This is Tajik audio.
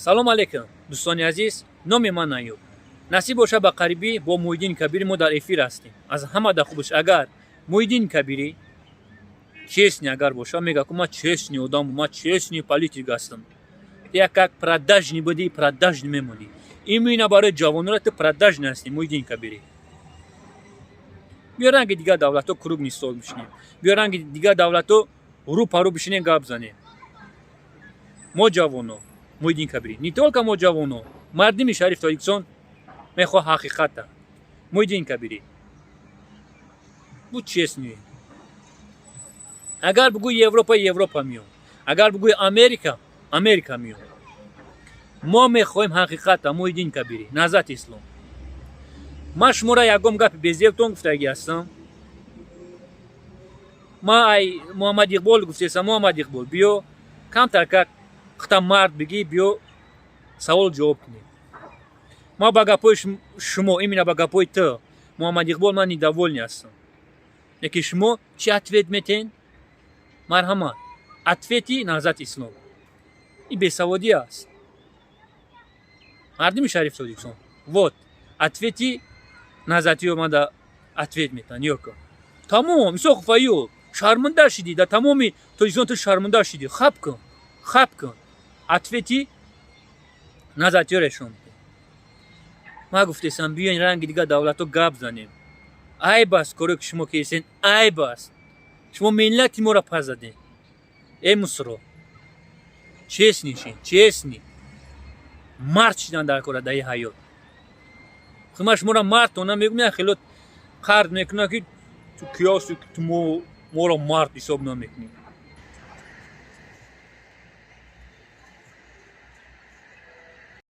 салом алейкум дӯстони азиз, номи ман Аюб. Насиб боша ба қарибӣ бо Муҳиддини Кабирӣ мо дар эфир ҳастем. Аз ҳамада хубаш агар Муҳиддини Кабирӣ честный агар боша, мега ки ман честный одам, ман честный политик ҳастам. Як продажный будӣ, продажный мемонӣ. Именно барои ҷавонора ту продажный ҳастӣ, Муҳиддини Кабирӣ. Биё ранги дигар давлатҳо кругни стол бишинем. Биё ранги дигар давлатҳо рӯ па рӯ бишинем гап занем. Мо ҷавоно, Муҳиддини Кабирӣ, не только мо ҷавоно, мардими Шариф Тоҷикистон мехоҳ ҳақиқата. Муҳиддини Кабирӣ, буд честный. Агар бигӯи Европа, Европа меём. Агар бигӯи Америка, Америка меём. Мо мехоҳем ҳақиқата, Муҳиддини Кабирӣ, наҳзати ислом. Ман шуморо ягон гапи безевтон гуфтагӣ ҳастам. Ман ай Муҳаммад Иқбол гуфтеса, Муҳаммад Иқбол, биё камтар как хата мард бигӣ, биё савол ҷавоб кунем. Ман ба гапои шумо, именно ба гапои ту, Муҳаммад Иқбол, ман недовольный ҳастам. Лекин шумо чӣ ответ метен? Марҳамат, ответи наҳзати ислом. Ин бесаводӣ аст. Мардими Шариф Тоҷикистон, вот ответи наҳзати омада ответ метан ёко. Тамом, Исоқов Аюб, шарманда шидӣ, дар тамоми Тоҷикистон ту шарманда шидӣ. Хаб кун, хаб кун. Ответи наҳзатиёрешон. Ман гуфтесам, биёин ранги дигар давлатҳо гап занем. Айб аст коре ки шумо кардем, айб аст. Шумо миллати моро пас задем. Эй мусро, честный шин, честный. Мард шидан дар кора дар ҳаёт. Ман шуморо мардтона мегӯям, хело қард мекунам ки ту киёси ки ту моро мард ҳисоб намекунӣ.